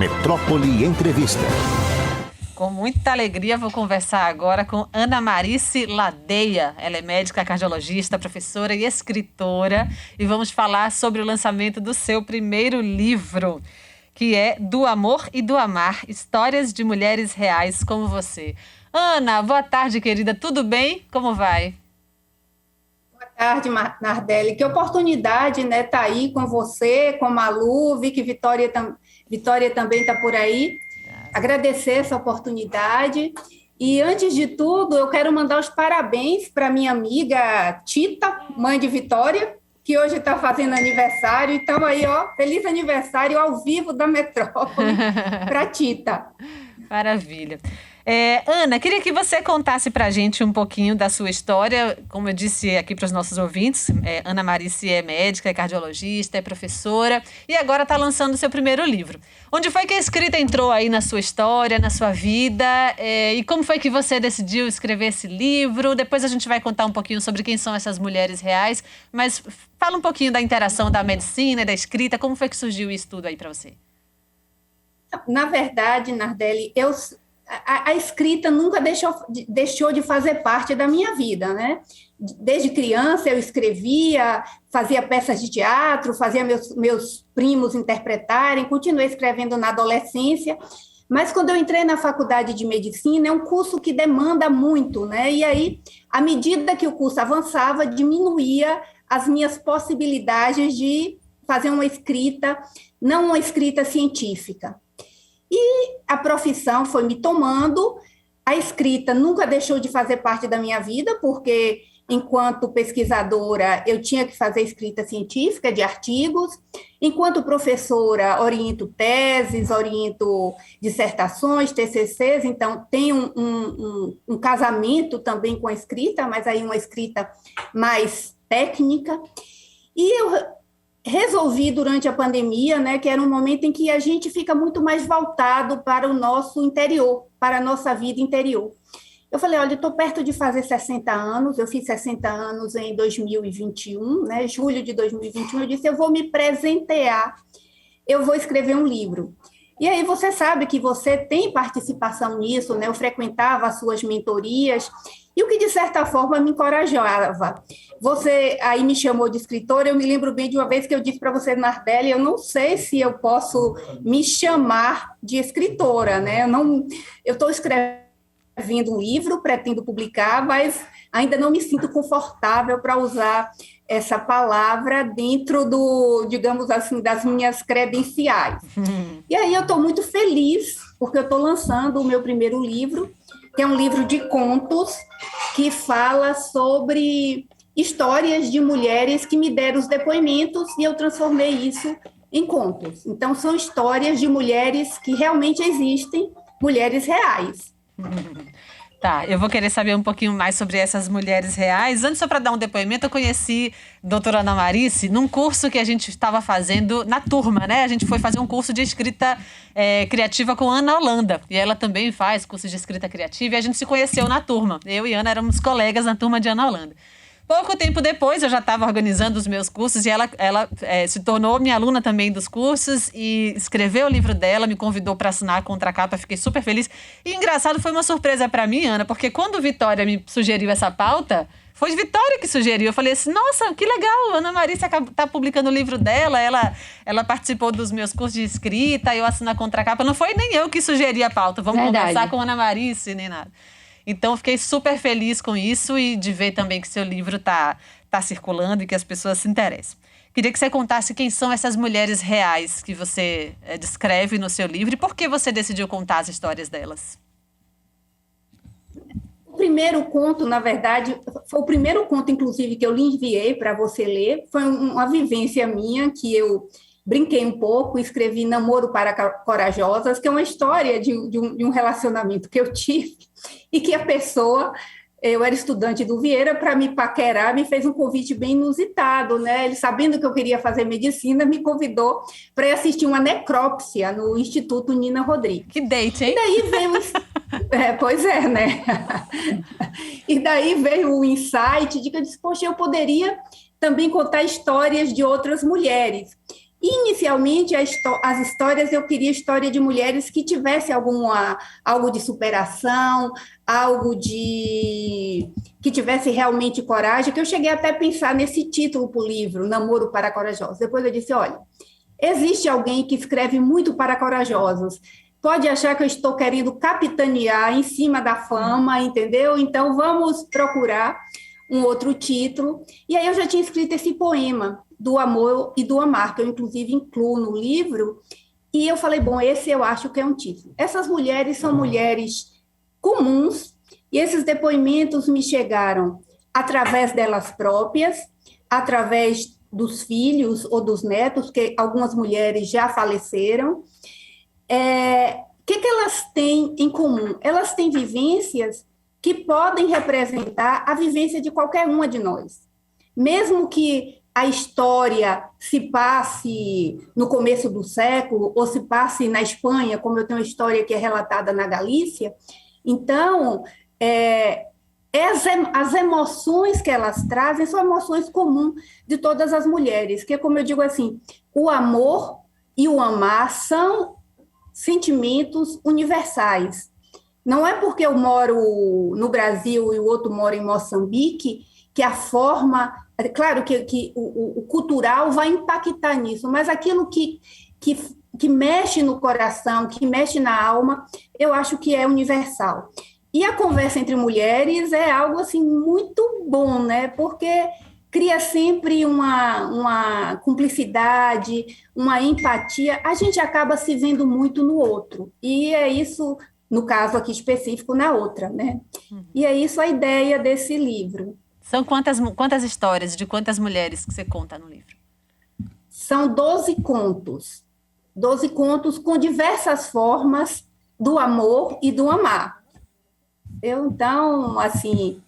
Metrópole Entrevista. Com muita alegria, vou conversar agora com Ana Marice Ladeia. Ela é médica, cardiologista, professora e escritora. E vamos falar sobre o lançamento do seu primeiro livro, que é Do Amor e do Amar, Histórias de Mulheres Reais como Você. Ana, boa tarde, querida. Tudo bem? Como vai? Boa tarde, Nardelli. Que oportunidade, né, tá aí com você, com a Malu, vi que Vitória também está por aí. Agradecer essa oportunidade. E, antes de tudo, eu quero mandar os parabéns para minha amiga Tita, mãe de Vitória, que hoje está fazendo aniversário. Então, aí, ó, feliz aniversário ao vivo da Metrópole para Tita. Maravilha. Ana, queria que você contasse para a gente um pouquinho da sua história. Como eu disse aqui para os nossos ouvintes, Ana Marice é médica, é cardiologista, é professora e agora está lançando o seu primeiro livro. Onde foi que a escrita entrou aí na sua história, na sua vida? E como foi que você decidiu escrever esse livro? Depois a gente vai contar um pouquinho sobre quem são essas mulheres reais, mas fala um pouquinho da interação da medicina e da escrita. Como foi que surgiu isso tudo aí para você? Na verdade, Nardelli, a escrita nunca deixou de fazer parte da minha vida, né? Desde criança eu escrevia, fazia peças de teatro, fazia meus primos interpretarem, continuei escrevendo na adolescência, mas quando eu entrei na faculdade de medicina, é um curso que demanda muito, né? E aí, à medida que o curso avançava, diminuía as minhas possibilidades de fazer uma escrita, não uma escrita científica. E a profissão foi me tomando, a escrita nunca deixou de fazer parte da minha vida, porque enquanto pesquisadora eu tinha que fazer escrita científica de artigos, enquanto professora oriento teses, oriento dissertações, TCCs, então tem um casamento também com a escrita, mas aí uma escrita mais técnica. E eu resolvi durante a pandemia, né, que era um momento em que a gente fica muito mais voltado para o nosso interior, para a nossa vida interior. Eu falei, olha, eu estou perto de fazer 60 anos, eu fiz 60 anos em 2021, né, julho de 2021, eu disse, eu vou me presentear, eu vou escrever um livro. E aí você sabe que você tem participação nisso, né, eu frequentava as suas mentorias, e o que, de certa forma, me encorajava. Você aí me chamou de escritora, eu me lembro bem de uma vez que eu disse para você, Nardelli, eu não sei se eu posso me chamar de escritora, né? Eu estou escrevendo um livro, pretendo publicar, mas ainda não me sinto confortável para usar essa palavra dentro digamos assim, das minhas credenciais. E aí eu estou muito feliz, porque eu estou lançando o meu primeiro livro, que é um livro de contos que fala sobre histórias de mulheres que me deram os depoimentos e eu transformei isso em contos. Então, são histórias de mulheres que realmente existem, mulheres reais. Tá, eu vou querer saber um pouquinho mais sobre essas mulheres reais. Antes, só para dar um depoimento, eu conheci a doutora Ana Marice num curso que a gente estava fazendo na turma, né? A gente foi fazer um curso de escrita criativa com a Ana Holanda. E ela também faz curso de escrita criativa e a gente se conheceu na turma. Eu e Ana éramos colegas na turma de Ana Holanda. Pouco tempo depois, eu já estava organizando os meus cursos e ela se tornou minha aluna também dos cursos e escreveu o livro dela, me convidou para assinar a contracapa, fiquei super feliz. E engraçado, foi uma surpresa para mim, Ana, porque quando Vitória me sugeriu essa pauta, foi Vitória que sugeriu. Eu falei assim, nossa, que legal, Ana Marice está publicando o livro dela, ela participou dos meus cursos de escrita, eu assino a contracapa. Não foi nem eu que sugeri a pauta, vamos conversar com a Ana Marice, nem nada. Então, fiquei super feliz com isso e de ver também que seu livro tá circulando e que as pessoas se interessam. Queria que você contasse quem são essas mulheres reais que você descreve no seu livro e por que você decidiu contar as histórias delas. O primeiro conto, na verdade, foi o primeiro conto, inclusive, que eu lhe enviei para você ler. Foi uma vivência minha que eu brinquei um pouco, escrevi Namoro para Corajosas, que é uma história de um relacionamento que eu tive e que a pessoa, eu era estudante do Vieira, para me paquerar, me fez um convite bem inusitado, né? Ele, sabendo que eu queria fazer medicina, me convidou para ir assistir uma necrópsia no Instituto Nina Rodrigues. Que date, hein? E daí veio... pois é, né? E daí veio o insight de que eu disse, poxa, eu poderia também contar histórias de outras mulheres. Inicialmente, as histórias, eu queria história de mulheres que tivesse algo de superação, algo de que tivesse realmente coragem, que eu cheguei até a pensar nesse título para o livro, Namoro para Corajosos. Depois eu disse, olha, existe alguém que escreve muito para corajosos. Pode achar que eu estou querendo capitanear em cima da fama, entendeu? Então, vamos procurar um outro título. E aí eu já tinha escrito esse poema do amor e do amar, que eu inclusive incluo no livro, e eu falei, bom, esse eu acho que é um título. Essas mulheres são mulheres comuns, e esses depoimentos me chegaram através delas próprias, através dos filhos ou dos netos, que algumas mulheres já faleceram. O que elas têm em comum? Elas têm vivências que podem representar a vivência de qualquer uma de nós. Mesmo que a história se passe no começo do século, ou se passe na Espanha, como eu tenho uma história que é relatada na Galícia, então, as emoções que elas trazem são emoções comuns de todas as mulheres, que, como eu digo assim, o amor e o amar são sentimentos universais. Não é porque eu moro no Brasil e o outro mora em Moçambique que a forma... Claro que o cultural vai impactar nisso, mas aquilo que mexe no coração, que mexe na alma, eu acho que é universal. E a conversa entre mulheres é algo assim muito bom, né? Porque cria sempre uma cumplicidade, uma empatia. A gente acaba se vendo muito no outro. E é isso, no caso aqui específico, na outra, né? E é isso a ideia desse livro. São quantas histórias de quantas mulheres que você conta no livro? São 12 contos. 12 contos com diversas formas do amor e do amar. Então, assim,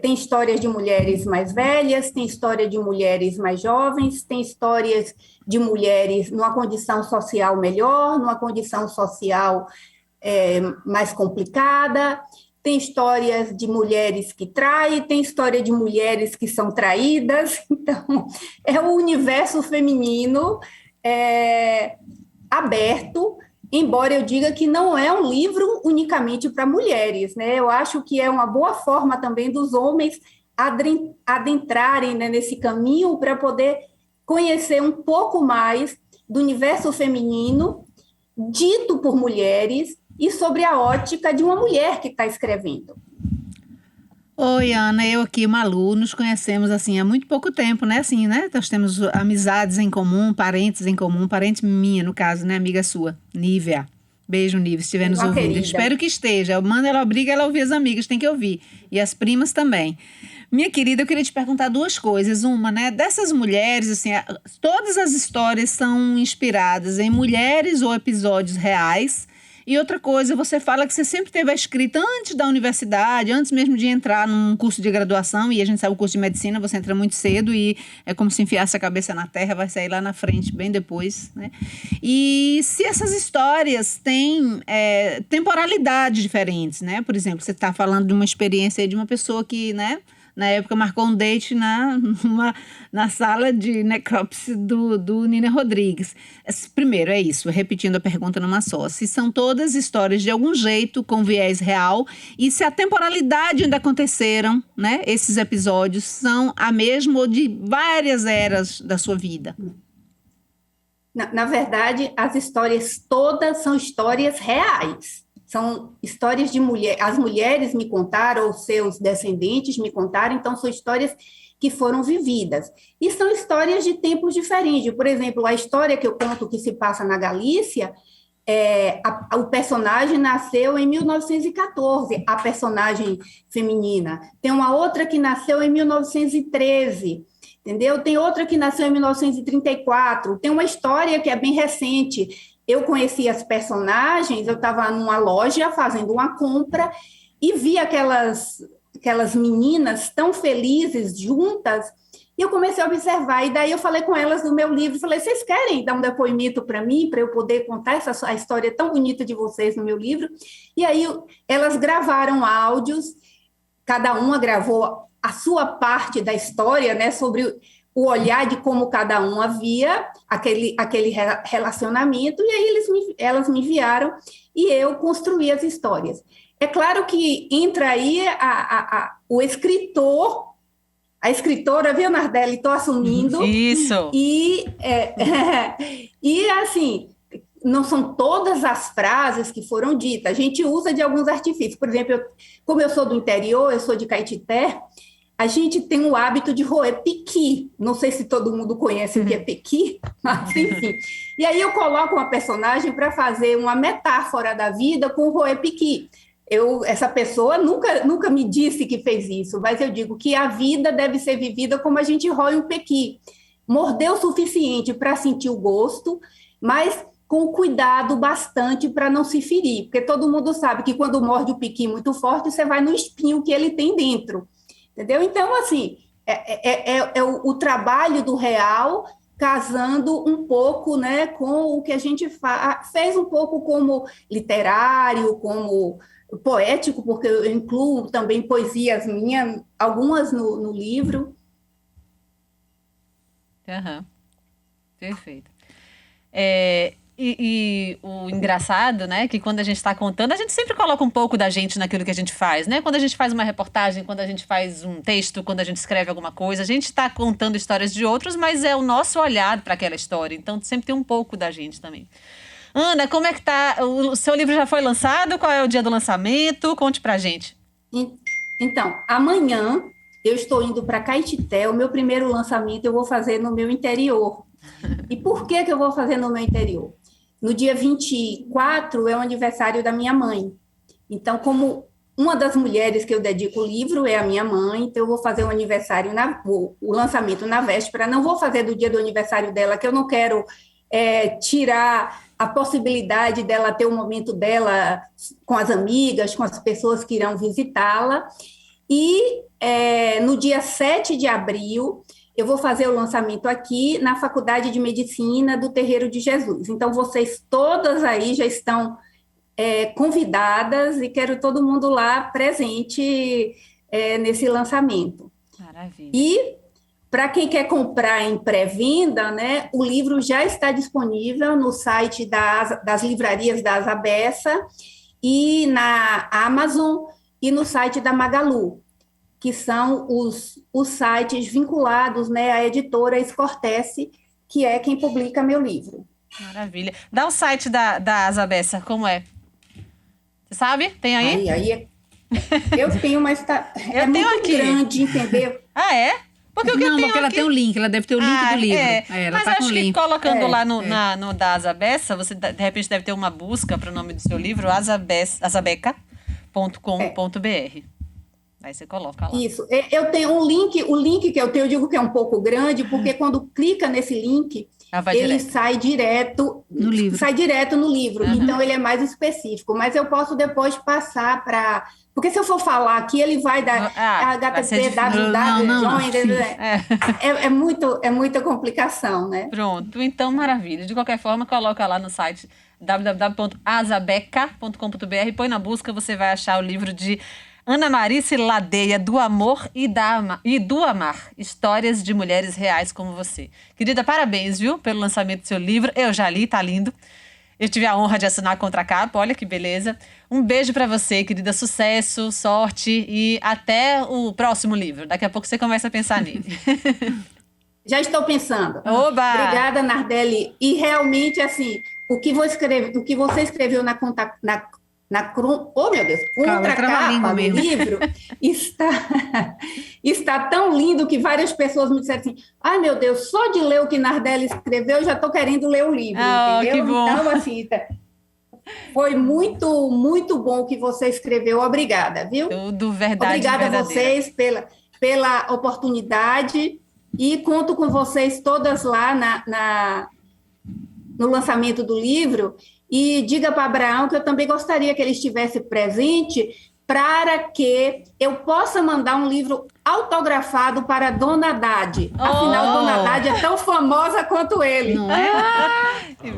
tem histórias de mulheres mais velhas, tem história de mulheres mais jovens, tem histórias de mulheres numa condição social melhor, numa condição social mais complicada, tem histórias de mulheres que traem, tem história de mulheres que são traídas. Então, é o universo feminino aberto, embora eu diga que não é um livro unicamente para mulheres, né? Eu acho que é uma boa forma também dos homens adentrarem, né, nesse caminho para poder conhecer um pouco mais do universo feminino, dito por mulheres, e sobre a ótica de uma mulher que está escrevendo. Oi, Ana, eu aqui, Malu, nos conhecemos assim há muito pouco tempo, né? Assim, né? Nós temos amizades em comum, parentes em comum, parente minha, no caso, né? Amiga sua, Nívia. Beijo, Nívia, se estiver nos ouvindo. Querida. Espero que esteja. Eu mando ela, obriga ela a ouvir as amigas, tem que ouvir. E as primas também. Minha querida, eu queria te perguntar duas coisas. Uma, né? Dessas mulheres, assim, todas as histórias são inspiradas em mulheres ou episódios reais. E outra coisa, você fala que você sempre teve a escrita antes da universidade, antes mesmo de entrar num curso de graduação, e a gente sabe o curso de medicina, você entra muito cedo e é como se enfiasse a cabeça na terra, vai sair lá na frente, bem depois, né? E se essas histórias têm temporalidades diferentes, né? Por exemplo, você está falando de uma experiência de uma pessoa que, né, na época marcou um date na sala de necrópsia do Nina Rodrigues. Primeiro, é isso, repetindo a pergunta numa só. Se são todas histórias de algum jeito com viés real e se a temporalidade onde aconteceram, né, esses episódios são a mesma ou de várias eras da sua vida. Na verdade, as histórias todas são histórias reais. São histórias de mulheres, as mulheres me contaram, ou seus descendentes me contaram, então são histórias que foram vividas. E são histórias de tempos diferentes. Por exemplo, a história que eu conto que se passa na Galícia, o personagem nasceu em 1914, a personagem feminina. Tem uma outra que nasceu em 1913, entendeu? Tem outra que nasceu em 1934. Tem uma história que é bem recente. Eu conheci as personagens, eu estava numa loja fazendo uma compra e vi aquelas meninas tão felizes juntas, e eu comecei a observar, e daí eu falei com elas do meu livro, falei, vocês querem dar um depoimento para mim, para eu poder contar a história tão bonita de vocês no meu livro? E aí elas gravaram áudios, cada uma gravou a sua parte da história, né, sobre o olhar de como cada um havia aquele relacionamento, e aí elas me enviaram e eu construí as histórias. É claro que entra aí o escritor, a escritora, viu, Nardelli? Estou assumindo. Isso. E assim, não são todas as frases que foram ditas, a gente usa de alguns artifícios. Por exemplo, como eu sou do interior, eu sou de Caetité, a gente tem o hábito de roer pequi. Não sei se todo mundo conhece o que é pequi, mas enfim. E aí eu coloco uma personagem para fazer uma metáfora da vida com roer pequi. Essa pessoa nunca me disse que fez isso, mas eu digo que a vida deve ser vivida como a gente rói um pequi. Morder o suficiente para sentir o gosto, mas com cuidado bastante para não se ferir, porque todo mundo sabe que quando morde o pequi muito forte, você vai no espinho que ele tem dentro, entendeu? Então, assim, o trabalho do real casando um pouco, né, com o que a gente fez um pouco como literário, como poético, porque eu incluo também poesias minhas, algumas no livro. Uhum. Perfeito. E o engraçado, né, que quando a gente está contando, a gente sempre coloca um pouco da gente naquilo que a gente faz, né? Quando a gente faz uma reportagem, quando a gente faz um texto, quando a gente escreve alguma coisa, a gente está contando histórias de outros, mas é o nosso olhar para aquela história. Então, sempre tem um pouco da gente também. Ana, como é que tá? O seu livro já foi lançado? Qual é o dia do lançamento? Conte pra gente. Então, amanhã eu estou indo para Caetité, o meu primeiro lançamento eu vou fazer no meu interior. E por que eu vou fazer no meu interior? No dia 24 é o aniversário da minha mãe. Então, como uma das mulheres que eu dedico o livro é a minha mãe, então eu vou fazer o lançamento na véspera. Não vou fazer do dia do aniversário dela, que eu não quero tirar a possibilidade dela ter o momento dela com as amigas, com as pessoas que irão visitá-la. E no dia 7 de abril, eu vou fazer o lançamento aqui na Faculdade de Medicina do Terreiro de Jesus. Então, vocês todas aí já estão convidadas e quero todo mundo lá presente nesse lançamento. Maravilha. E, para quem quer comprar em pré-venda, né, o livro já está disponível no site das livrarias da Asa Bessa e na Amazon e no site da Magalu, que são os sites vinculados, né, à editora Escortece, que é quem publica meu livro. Maravilha. Dá o site da Asa Bessa, como é? Você sabe? Tem aí? Eu tenho, mas é muito aqui. Grande, entendeu? Ah, é? Porque o que eu tenho ela aqui... tem o link, ela deve ter o link do livro. Ela mas tá eu com acho o que link. colocando lá no da Asa Bessa, você de repente deve ter uma busca para o nome do seu livro, asabeca.com.br. Aí você coloca lá. Isso. Eu tenho o link que eu tenho, eu digo que é um pouco grande, porque quando clica nesse link, ele sai direto no livro. Uhum. Então, ele é mais específico. Mas eu posso depois passar para... Porque se eu for falar aqui, ele vai dar HTTP, www, é muita complicação, né? Pronto, então maravilha. De qualquer forma, coloca lá no site www.asabeca.com.br, põe na busca, você vai achar o livro de Ana Marice Ladeia, Do Amor e do Amar, Histórias de Mulheres Reais como Você. Querida, parabéns, viu, pelo lançamento do seu livro. Eu já li, tá lindo. Eu tive a honra de assinar a contracapa, olha que beleza. Um beijo pra você, querida, sucesso, sorte e até o próximo livro. Daqui a pouco você começa a pensar nele. Já estou pensando. Oba! Obrigada, Nardelli. E realmente, assim, o que você escreveu na contracapa do livro está tão lindo que várias pessoas me disseram assim: ai, meu Deus, só de ler o que Nardelli escreveu, eu já estou querendo ler o livro, entendeu? Que bom. Então, assim, foi muito, muito bom o que você escreveu. Obrigada, viu? Tudo verdade. Obrigada a vocês pela oportunidade e conto com vocês todas lá no lançamento do livro. E diga para Abraão que eu também gostaria que ele estivesse presente para que eu possa mandar um livro autografado para Dona Haddad. Afinal, Dona Haddad é tão famosa quanto ele. Não é?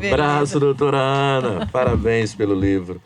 Abraço, doutora Ana. Parabéns pelo livro.